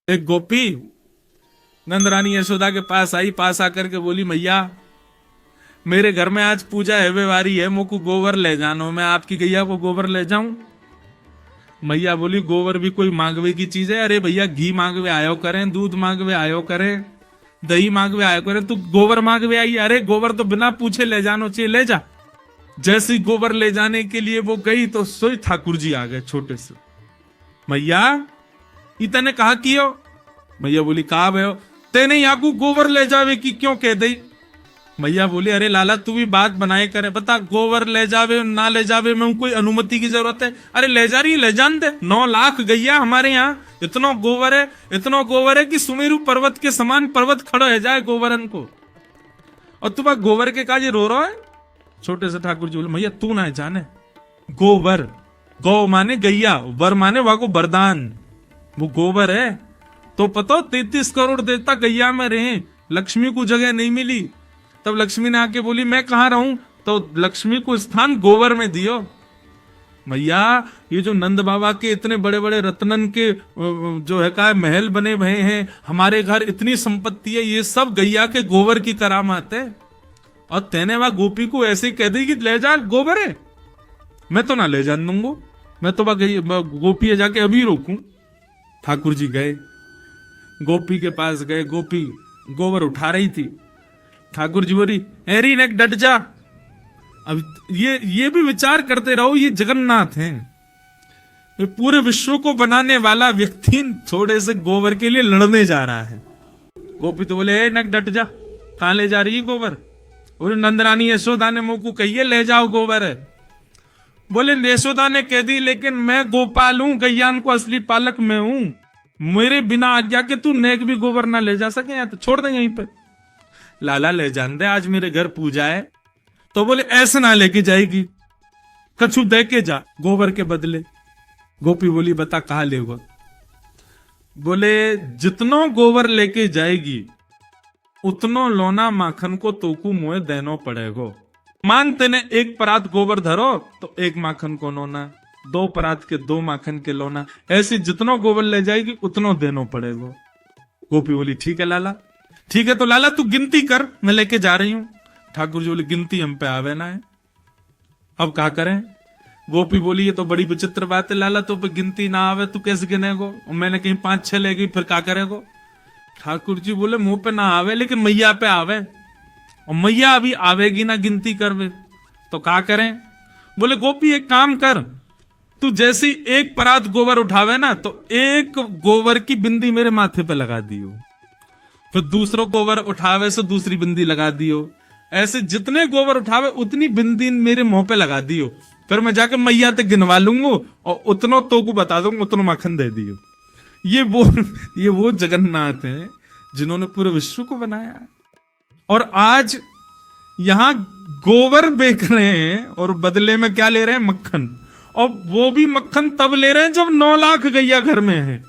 एक गोपी नंद रानी यशोदा के पास आई, पास आकर के बोली, मैया मेरे घर में आज पूजा है, व्यवहारी है, मोको गोबर ले जानो, मैं आपकी गैया को गोबर ले जाऊं। मैया बोली, गोबर भी कोई मांगवे की चीज है? अरे भैया, घी मांगवे आयो करें, दूध मांगवे आयो करें, दही मांगवे आयो करें, तू गोबर मांगवे आई? अरे गोबर तो बिना पूछे ले जानो चाहिए, ले जा। जैसे गोबर ले जाने के लिए वो गई तो सोई ठाकुर जी आ गए छोटे से। मैया इतने कहा कियो? मैया बोली, कहा भयो तेने यहाँ को गोबर ले जावे की क्यों कह दई? मैया बोली, अरे लाला तू भी बात बनाए करे, बता गोबर ले जावे ना ले जावे में कोई अनुमति की जरूरत है? अरे ले जा रही, ले जान दे। 9 लाख गैया हमारे यहाँ, इतना गोबर है, इतना गोबर है कि सुमेरु पर्वत के समान पर्वत खड़ा है जाए गोबरन को, और तुम्हारा गोबर के काजे रो रहा है? छोटे से ठाकुर जी बोले, मैया तू ना जाने, गोबर, गौ माने गैया, वर माने वाको वरदान, वो गोबर है तो पता 33 करोड़ देवता गैया में रहे, लक्ष्मी को जगह नहीं मिली, तब लक्ष्मी ने आके बोली मैं कहां रहूं, तो लक्ष्मी को स्थान गोबर में दियो। मैया ये जो नंद बाबा के इतने बड़े बड़े रत्नन के जो है का महल बने हुए हैं, हमारे घर इतनी संपत्ति है, ये सब गैया के गोबर की करामात है, और तेने वहां गोपी को ऐसे कह दी कि ले जा, गोबर है, मैं तो ना ले जान दूंगा, मैं तो गोपी जाके अभी रोकूं। ठाकुर जी गए, गोपी के पास गए, गोपी गोबर उठा रही थी। ठाकुर जी बोली, एरी नेक डट जा। अब ये भी विचार करते रहो, ये जगन्नाथ हैं, ये पूरे विश्व को बनाने वाला व्यक्ति थोड़े से गोबर के लिए लड़ने जा रहा है। गोपी तो बोले, ए नेक डट जा, कहां ले जा रही है गोबर? बोले, नंदरानी यशोदा ने मुंह को कहिए ले जाओ गोबर है। बोले, यशोदा ने कह दी, लेकिन मैं गोपाल हूं, गैयान को असली पालक मैं हूं, मेरे बिना आज्ञा के तू नेक भी गोबर ना ले जा सके, या तो छोड़ दे यहीं पे। लाला ले जान दे, आज मेरे घर पूजा है। तो बोले, ऐसे ना लेके जाएगी, कछु दे के जा गोबर के बदले। गोपी बोली, बता कहा लेगा? बोले, जितनो गोबर लेके जाएगी उतनो लोना माखन को तोकू मुए देनो पड़ेगो। मान तेने 1 परात गोबर धरो तो 1 माखन को लोना, 2 परात के 2 माखन के लोना, ऐसे जितनो गोबर ले जाएगी उतनो देनो पड़ेगा। गोपी बोली, ठीक है लाला, ठीक है, तो लाला तू गिनती कर, मैं लेके जा रही हूं। ठाकुर जी बोले, गिनती हम पे आवे ना है, अब क्या करें? गोपी बोली, ये तो बड़ी विचित्र बात है लाला, तो पे गिनती ना आवे, तू कैसे गिनेगो? मैंने कहीं 5-6 ले गई, फिर क्या करेगो? ठाकुर जी बोले, मुंह पे ना आवे, लेकिन मैया पे आवे, और मैया अभी आवेगी ना गिनती करवे, तो क्या करें? बोले, गोपी एक काम कर, तू जैसी 1 परात गोबर उठावे ना, तो 1 गोबर की बिंदी मेरे माथे पे लगा दियो, फिर दूसरों गोबर उठावे से दूसरी बिंदी लगा दियो, ऐसे जितने गोबर उठावे उतनी बिंदी मेरे मुंह पे लगा दियो, फिर मैं जाके मैया तक गिनवा लूंगा और उतनो तो को बता दूंगा, उतनो माखन दे दियो। ये वो जगन्नाथ हैं जिन्होंने पूरे विश्व को बनाया, और आज यहां गोबर बेच रहे हैं और बदले में क्या ले रहे हैं? मक्खन, और वो भी मक्खन तब ले रहे हैं जब 9 लाख गैया घर में है।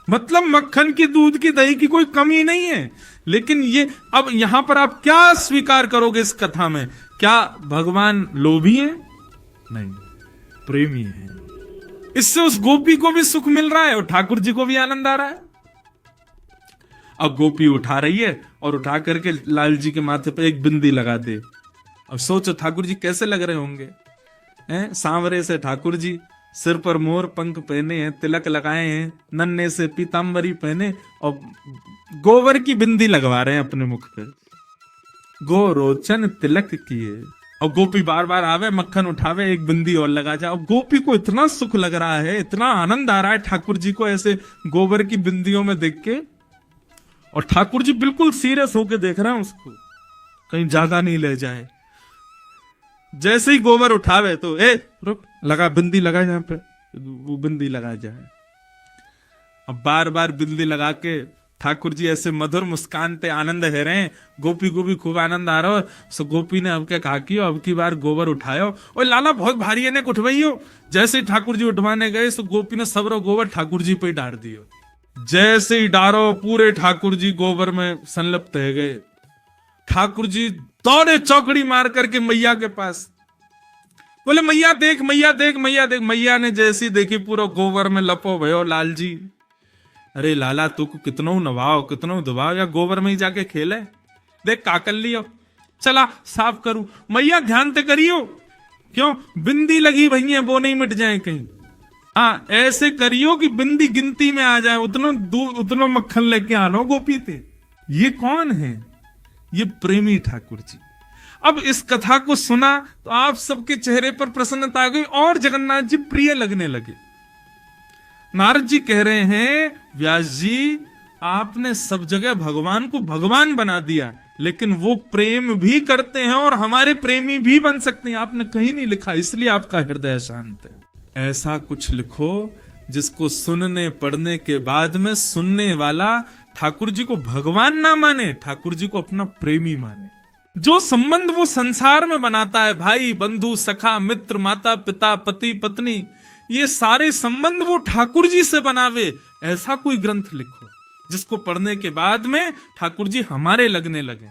मतलब मक्खन की, दूध की, दही की कोई कमी नहीं है। लेकिन ये अब यहां पर आप क्या स्वीकार करोगे इस कथा में? क्या भगवान लोभी है? नहीं, प्रेमी है। इससे उस गोपी को भी सुख मिल रहा है और ठाकुर जी को भी आनंद आ रहा है। अब गोपी उठा रही है और उठा करके लाल जी के माथे पे 1 बिंदी लगा दे। अब सोचो ठाकुर जी कैसे लग रहे होंगे, हैं? सांवरे से ठाकुर जी, सिर पर मोर पंख पहने हैं, तिलक लगाए हैं, नन्हे से पीतांबरी पहने, और गोबर की बिंदी लगवा रहे हैं अपने मुख पे, गो रोचन तिलक किए। और गोपी बार बार आवे, मक्खन उठावे, 1 बिंदी और लगा जाए। और गोपी को इतना सुख लग रहा है, इतना आनंद आ रहा है ठाकुर जी को ऐसे गोबर की बिंदियों में देख के, और ठाकुर जी बिल्कुल सीरियस होके देख रहे हैं उसको, कहीं ज्यादा नहीं ले जाए। जैसे ही गोबर उठावे तो ए रुक, लगा बिंदी लगा, यहाँ पे वो बिंदी लगा जाए। अब बार बार बिंदी लगा के ठाकुर जी ऐसे मधुर मुस्कान पे आनंद है रहे हैं। गोपी को भी खूब आनंद आ रहा हो। सो गोपी ने अब क्या कहा कि अब की बार गोबर उठायो, और लाला बहुत भारी है ने उठवाई हो। जैसे ही ठाकुर जी उठवाने गए तो गोपी ने सबरो गोबर ठाकुर जी पे डाल दियो। जैसे ही डारो पूरे ठाकुर जी गोबर में संलिप्त हो गए। ठाकुर जी दौड़े चौकड़ी मार करके मैया के पास, बोले मैया देख, मैया देख, मैया देख। मैया ने जैसी देखी पूरा गोबर में लपो भयो लाल जी। अरे लाला तू को कितनो नवाओ कितनो दबाओ, या गोबर में ही जाके खेले, देख काकल लियो, चला साफ करूं। मैया ध्यान ते करियो, क्यों बिंदी लगी भैया वो नहीं मिट जाए कहीं। हाँ ऐसे करियो कि बिंदी गिनती में आ जाए, उतनो दूध उतनो मक्खन लेके आ लो गोपी ते। ये कौन है? ये प्रेमी ठाकुर जी। अब इस कथा को सुना तो आप सबके चेहरे पर प्रसन्नता आ गई और जगन्नाथ जी प्रिय लगने लगे। नारद जी कह रहे हैं, व्यास जी आपने सब जगह भगवान को भगवान बना दिया, लेकिन वो प्रेम भी करते हैं और हमारे प्रेमी भी बन सकते हैं। आपने कहीं नहीं लिखा, इसलिए आपका हृदय शांत है। ऐसा कुछ लिखो जिसको सुनने पढ़ने के बाद में सुनने वाला ठाकुर जी को भगवान ना माने, ठाकुर जी को अपना प्रेमी माने। जो संबंध वो संसार में बनाता है, भाई बंधु सखा मित्र माता पिता पति पत्नी, ये सारे संबंध वो ठाकुर जी से बनावे। ऐसा कोई ग्रंथ लिखो जिसको पढ़ने के बाद में ठाकुर जी हमारे लगने लगे।